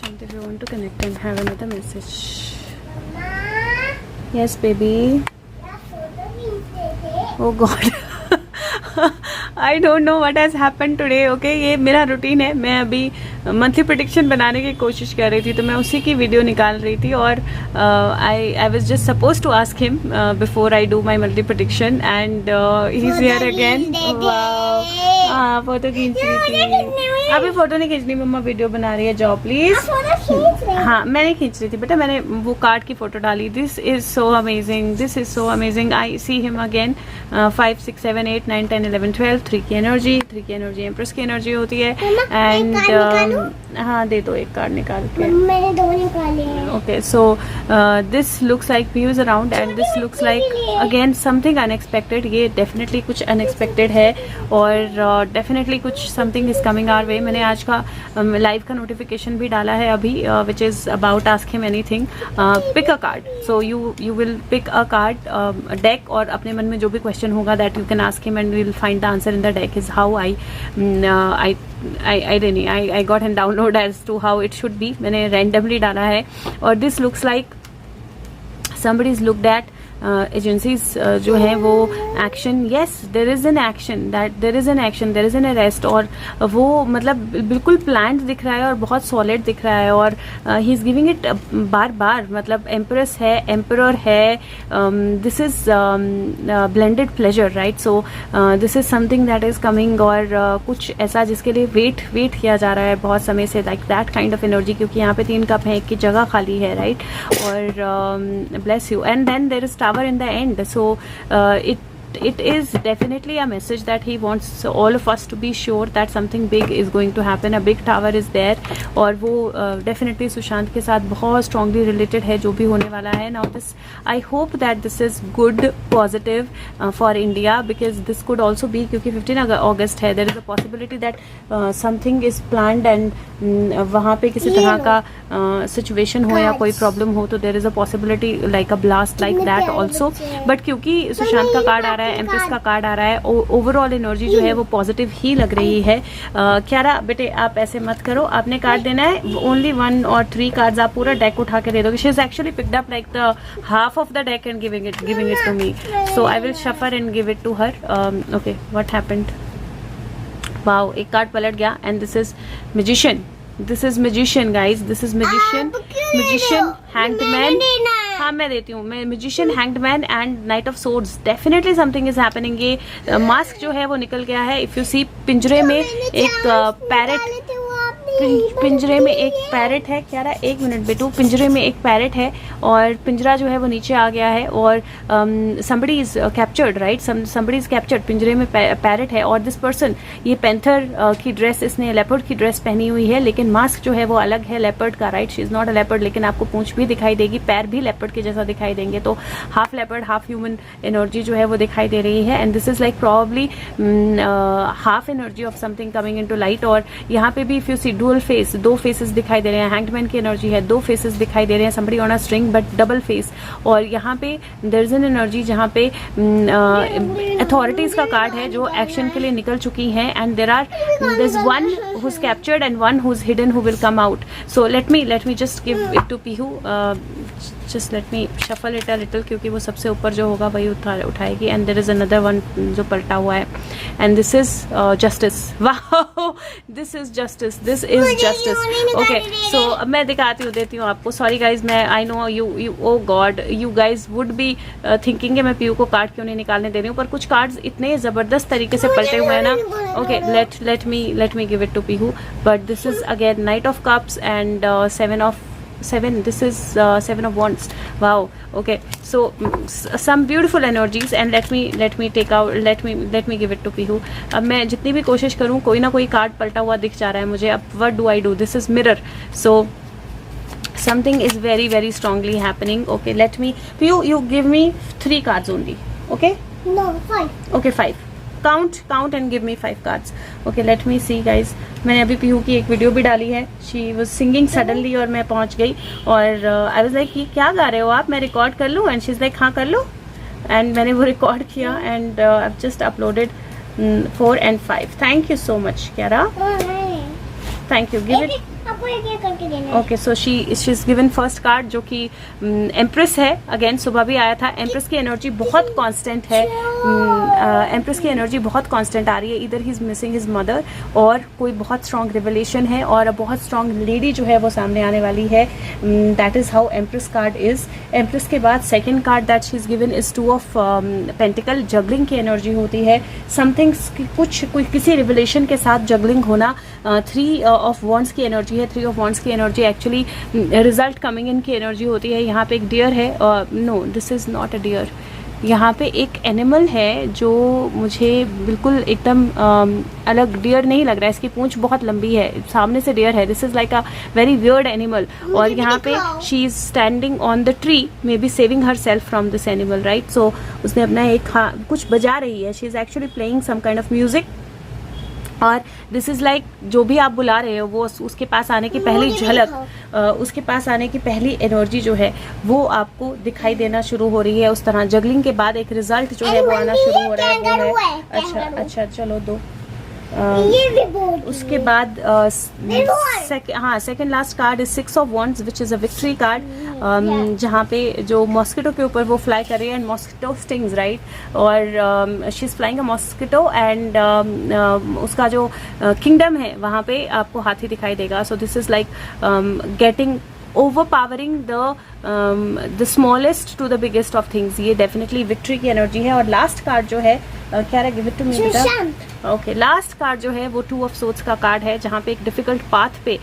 Shanti, if you want to connect and have another message. Yes, baby. Oh God. I don't know what has happened today. Okay, ये मेरा routine है. मैं अभी monthly prediction बनाने की कोशिश कर रही थी, तो मैं उसी की वीडियो निकाल रही थी और I was just supposed to ask him before I do my monthly prediction and he's here again. Wow. हाँ, फोटो खींच रही थी. अभी फोटो नहीं खींचनी, मम्मा वीडियो बना रही है. जाओ प्लीज. हाँ, मैं नहीं खींच रही थी बेटा, मैंने वो कार्ड की फोटो डाली. This is so amazing, this is so amazing. I see him again. 5 6 7 8 9 10 11 12. 3 की एनर्जी एम्प्रेस की एनर्जी होती है. एंड हाँ, दे दो एक कार्ड निकाल के. मैंने दो निकाले हैं. Okay, so this looks like views around and this looks like again something unexpected. ये डेफिनेटली कुछ अनएक्सपेक्टेड है और डेफिनेटली कुछ something is coming our way. मैंने आज का लाइव का नोटिफिकेशन भी डाला है अभी, which is about ask him anything. Pick a card. So you will pick a card deck और अपने मन में जो भी क्वेश्चन होगा that you can ask him and will find the answer in the deck. Is how I got a download as to how it should be. मैंने randomly डाला है और this looks like somebody's looked at agencies जो हैं वो action. Yes, there is an action, that there is an arrest और वो मतलब बिल्कुल प्लान्ड दिख रहा है और बहुत सॉलिड दिख रहा है और ही इज गिविंग इट बार बार. मतलब एम्परेस है, एम्परर है. This is blended pleasure, right. So this is something that is coming और कुछ ऐसा जिसके लिए वेट किया जा रहा है बहुत समय से, like that kind of energy. क्योंकि यहाँ पे 3 कप है, एक की जगह खाली है, राइट. और bless you. And then there is in the end, so it is definitely a message that he wants all of us to be sure that something big is going to happen. A big tower is there और वो definitely Sushant के साथ बहुत strongly related है जो भी होने वाला है. Now this, I hope that this is good, positive for India because this could also be, क्योंकि 15 August है, there is a possibility that something is planned and वहाँ पे किसी तरह का situation हो या कोई problem हो, तो there is a possibility like a blast like that also. But क्योंकि सुशांत का कार्ड आ रहा है, एम्प्रेस का कार्ड आ रहा है, ओवरऑल एनर्जी जो है वो पॉजिटिव ही लग रही है. क्यारा बेटे आप ऐसे मत करो, आपने कार्ड देना है ओनली 1 or 3 कार्ड्स. आप पूरा डेक उठा के दे दोगे. She is actually picked up like the half of the deck and giving it to me. So I will shuffle and give it to her. Okay, what happened? Wow, एक card पलट गया and this is magician. This is magician guys, this is magician, hanged man. हाँ, मैं देती हूँ. मैं magician, hanged man and knight of swords. Definitely something is happening. ये mask जो है वो निकल गया है. इफ यू सी, पिंजरे में एक पैरेट है. क्या रहा? 1 मिनट बेटू. पिंजरे में एक पैरेट है और पिंजरा जो है वो नीचे आ गया है और somebody is captured, right? Somebody is captured. पिंजरे में पैरेट है और दिस पर्सन, ये पैंथर की ड्रेस, इसने लेपर्ड की ड्रेस पहनी हुई है लेकिन मास्क जो है वो अलग है लेपर्ड का, right. She is not a leopard, लेकिन आपको पूंछ भी दिखाई देगी, पैर भी लेपर्ड के जैसा दिखाई देंगे. तो half leopard half human energy जो है वो दिखाई दे रही है. And this is like probably half energy of something coming into light. और यहाँ पे भी if you see dual face, 2 faces दिखाई दे रहे हैं. हैंगमैन की एनर्जी है, 2 फेसेस दिखाई दे रहे हैं. Somebody on a string but double face. और यहाँ पे देयर इज एन एनर्जी जहाँ पे अथॉरिटीज का कार्ड है जो एक्शन के लिए निकल चुकी हैं. And there is one who is captured and one who is hidden who will come out. So let me just give it to Pihu. Just let me shuffle it a little क्योंकि वो सबसे ऊपर जो होगा वही उठाएगी. And there is another one जो पलटा हुआ है. And this is justice. Wow, this is justice, this is justice. Okay, so अब मैं दिखाती हूँ, देती हूँ आपको. सॉरी गाइज, मैं I know you oh god, you guys would be thinking मैं पीयू को कार्ड क्यों नहीं निकालने दे रही हूँ, पर कुछ कार्ड्स इतने जबरदस्त तरीके से पलटे हुए हैं ना. Okay, let me give it to Pihu. But this is again knight of cups and 7. This is 7 of wands. Wow. Okay, so some beautiful energies and let me take out, let me give it to Pihu. अब मैं जितनी भी कोशिश करूँ कोई ना कोई card पलटा हुआ दिख जा रहा है मुझे. अब what do I do? This is mirror. So something is very very strongly happening. Okay, let me, you give me 3 cards only. Okay? No, 5. Okay, 5. Count and give me 5 cards. Okay, let me see guys. मैंने अभी पीहू की एक video भी डाली है. She was singing suddenly और मैं पहुंच गई और I was like, क्या गा रहे हो आप, मैं रिकॉर्ड कर लूँ? And she's like, हाँ कर लो. And मैंने वो रिकॉर्ड किया and I've just uploaded 4 and 5. Thank you so much, Kiara. Thank you. Give it. आपको एक करके देना है। Okay, so she is given first card जो कि एम्प्रेस है। अगेन सुबह भी आया था। एम्प्रेस की एनर्जी बहुत कांस्टेंट है। एम्प्रेस की एनर्जी बहुत कांस्टेंट आ रही है। इधर he is missing his mother, और कोई बहुत स्ट्रॉन्ग रिवलेशन है, और बहुत स्ट्रॉन्ग लेडी जो है वो सामने आने वाली है। That is how empress card is. Empress के बाद second card that she is given is 2 of pentacle. Juggling की एनर्जी होती है। समथिंग कोई किसी रिवलेशन के साथ जगलिंग होना। 3 ऑफ वॉन्ड्स की एनर्जी है। 3 ऑफ वॉन्ड्स की energy actually result coming in की एनर्जी होती है। यहाँ पे एक डियर है। No, this is not a deer. यहाँ पे एक एनिमल है जो मुझे बिल्कुल एकदम अलग डियर नहीं लग रहा है। इसकी पूंछ बहुत लंबी है, सामने से डियर है। This is like a very weird animal. और यहाँ पे she is standing on the tree, maybe saving herself from this animal, right. So उसने अपना एक कुछ बजा रही है। She is actually playing some kind of music. और दिस इज लाइक जो भी आप बुला रहे हो वो उसके पास आने की पहली झलक, उसके पास आने की पहली एनर्जी जो है वो आपको दिखाई देना शुरू हो रही है। उस तरह जगलिंग के बाद एक रिजल्ट जो है वो आना शुरू हो रहा है, वो है अच्छा चलो दो। उसके बाद second last card is 6 of wands which is a victory card, जहाँ पे जो मॉस्किटो के ऊपर वो फ्लाई कर रही है, एंड मॉस्किटो स्टिंग्स, राइट। और she is flying a mosquito, and उसका जो किंगडम है वहाँ पे आपको हाथी दिखाई देगा। So this is like getting overpowering the smallest to the biggest of things। ये डेफिनेटली विक्ट्री की एनर्जी है। और लास्ट कार्ड जो है क्या गिव इट टू मी बेटा। ओके, लास्ट कार्ड जो है वो 2 ऑफ सोर्ड्स का कार्ड है, जहाँ पे एक डिफिकल्ट पाथ पे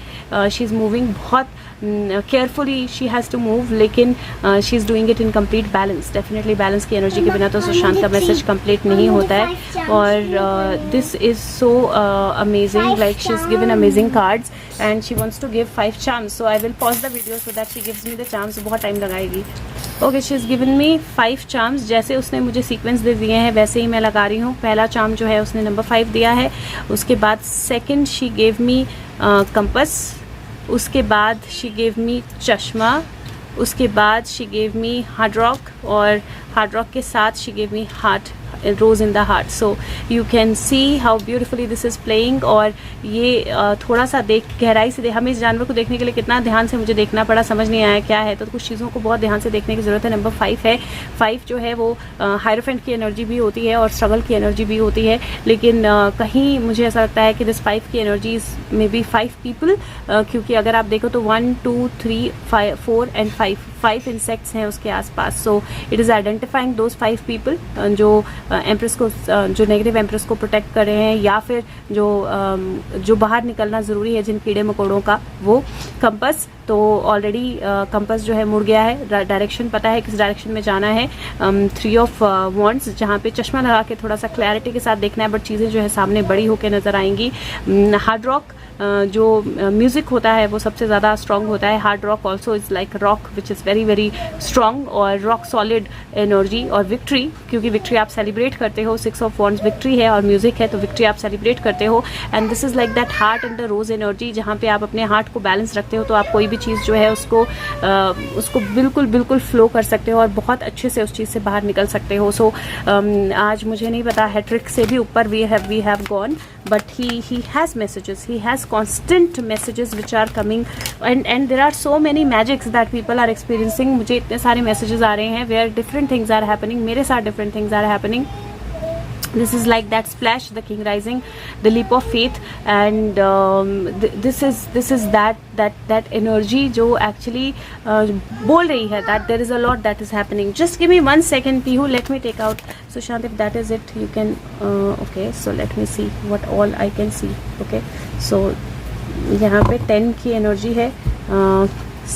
शी इज मूविंग। बहुत carefully she has to move, लेकिन she is doing it in complete balance. Definitely balance की एनर्जी के बिना तो सुशांत का मैसेज कंप्लीट नहीं होता है। और this is so amazing, like she is given amazing cards and she wants to give 5 charms. So I will pause the video so that she gives me the charms. बहुत time लगाएगी। Okay, she is given me 5 charms. जैसे उसने मुझे sequence दे दिए हैं वैसे ही मैं लगा रही हूँ। पहला चार्म जो है उसने नंबर 5 दिया है। उसके बाद second she gave me compass. उसके बाद शी गेव मी चश्मा। उसके बाद she gave me hard rock, और हार्ड रॉक के साथ she gave me heart, rose in the heart. So you can see how beautifully this is playing. और ये थोड़ा सा गहराई से हमें इस जानवर को देखने के लिए कितना ध्यान से मुझे देखना पड़ा, समझ नहीं आया क्या है, तो कुछ चीज़ों को बहुत ध्यान से देखने की जरूरत है। नंबर 5 है। 5 जो है वो हायरोफेंट की एनर्जी भी होती है और स्ट्रगल की एनर्जी भी होती है, लेकिन कहीं मुझे ऐसा लगता है कि दिस 5 की energy is may be 5 people, क्योंकि अगर आप देखो तो 1 2 3 4 एंड 5 इंसेक्ट्स हैं उसके आसपास। So it is identifying those 5 people जो एम्प्रेस को, जो नेगेटिव एम्प्रेस को प्रोटेक्ट कर रहे हैं, या फिर जो बाहर निकलना ज़रूरी है जिन कीड़े मकोड़ों का। वो कंपस तो ऑलरेडी कंपस जो है मुड़ गया है, डायरेक्शन पता है किस डायरेक्शन में जाना है। 3 ऑफ वॉन्ड्स, जहाँ पे चश्मा लगा के थोड़ा सा क्लैरिटी के साथ देखना है, बट चीज़ें जो है सामने बड़ी होकर नजर आएंगी। हार्ड रॉक जो म्यूजिक होता है वो सबसे ज़्यादा स्ट्रॉन्ग होता है। Hard rock also is like rock which is very very strong, और रॉक सॉलिड एनर्जी। और विक्ट्री, क्योंकि विक्ट्री आप सेलिब्रेट करते हो, 6 ऑफ वॉन्ड्स विक्ट्री है और म्यूजिक है, तो विक्ट्री आप सेलिब्रेट करते हो। And this is like that heart and the rose energy, जहाँ पे आप अपने हार्ट को बैलेंस रखते हो, तो आप कोई भी चीज़ जो है उसको बिल्कुल फ्लो कर सकते हो और बहुत अच्छे से उस चीज़ से बाहर निकल सकते हो। सो आज मुझे नहीं पता, हैट्रिक से भी ऊपर we have gone, but he has messages, he has constant messages which are coming, and there are so many magics that people are experiencing। मुझे इतने सारे messages आ रहे हैं where different things are happening, मेरे साथ different things are happening। This is like that splash, the king rising, the leap of faith, and this is that energy जो actually बोल रही है that there is a lot that is happening। Just give me 1 second, Pihu, let me take out Sushant, if that is it, you can okay, so let me see what all I can see। Okay, so यहाँ पे 10 की energy है,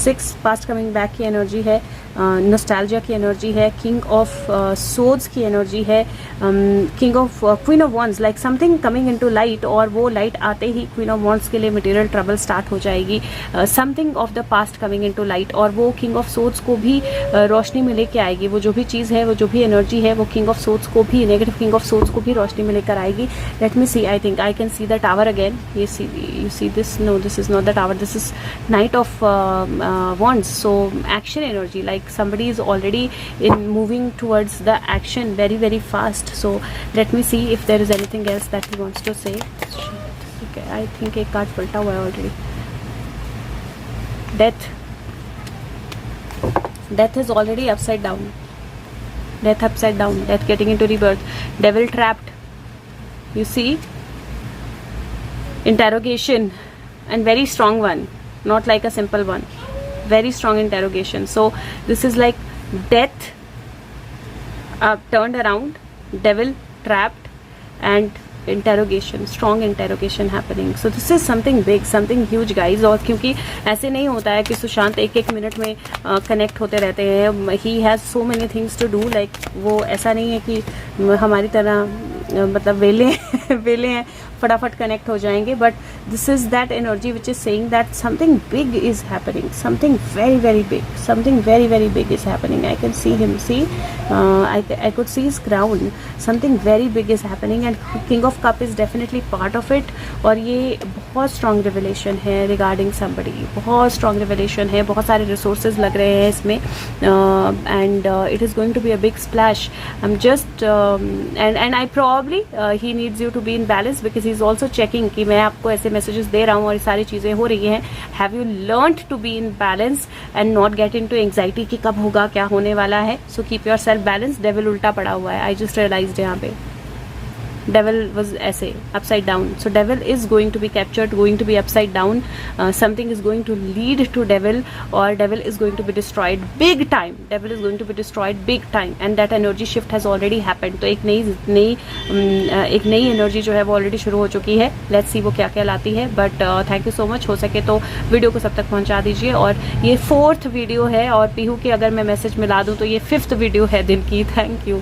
6 past coming back की energy है, nostalgia की energy है, king of swords की energy है, king of queen of wands, like something coming into light, और वो लाइट आते ही क्वीन ऑफ वॉन्ड्स के लिए मटेरियल ट्रबल स्टार्ट हो जाएगी। Something of the past coming into light, और वो किंग ऑफ सोड्स को भी रोशनी में लेके आएगी। वो जो भी चीज़ है, वो जो भी एनर्जी है, वो किंग ऑफ सोड्स को भी, नेगेटिव किंग ऑफ सोड्स को भी रोशनी में लेकर आएगी। Let me see, I think I can see the tower again. You see this, no this is not the tower, this is knight of wands. So action energy, like somebody is already in moving towards the action very very fast। So let me see if there is anything else that he wants to say। Okay, I think एक card पलटा हुआ है already। death is already upside down. Death upside down, death getting into rebirth, devil trapped, you see, interrogation, and very strong one, not like a simple one, very strong interrogation. So this is like death turned around, devil trapped, and interrogation, strong interrogation happening. So this is something big, something huge guys. और क्योंकि ऐसे नहीं होता है कि सुशांत एक एक minute में कनेक्ट होते रहते हैं, he has so many things to do, like वो ऐसा नहीं है कि हमारी तरह मतलब वेले हैं फटाफट कनेक्ट हो जाएंगे. But this is that energy which is saying that something big is happening, something very very big, something very very big is happening. I can see him, see I could see his crown, something very big is happening and king of cup is definitely part of it. और ये बहुत strong revelation है regarding somebody, बहुत strong revelation है, बहुत सारे resources लग रहे हैं इसमें and it is going to be a big splash. I am just and I probably he needs you to be in balance because he is also checking कि मैं आपको ऐसे मैसेजेस दे रहा हूँ और ये सारी चीज़ें हो रही हैं. Have you learn to be in balance and not get in to anxiety कि कब होगा, क्या होने वाला है. So keep yourself balance. Devil उल्टा पड़ा हुआ है, आई जस्ट रियलाइज्ड यहाँ पे. devil was ऐसे upside down, so devil is going to be captured, going to be upside down. Something is going to lead to devil, or devil is going to be destroyed big time. Devil is going to be destroyed big time, and that energy shift has already happened. तो एक नई energy जो है वो already शुरू हो चुकी है. लेट्स सी वो क्या क्या लाती है. But thank you so much. हो सके तो वीडियो को सब तक पहुंचा दीजिए. और ये 4th वीडियो है, और पीहू की अगर मैं मैसेज मिला दूं तो ये 5th वीडियो है दिन की. Thank you.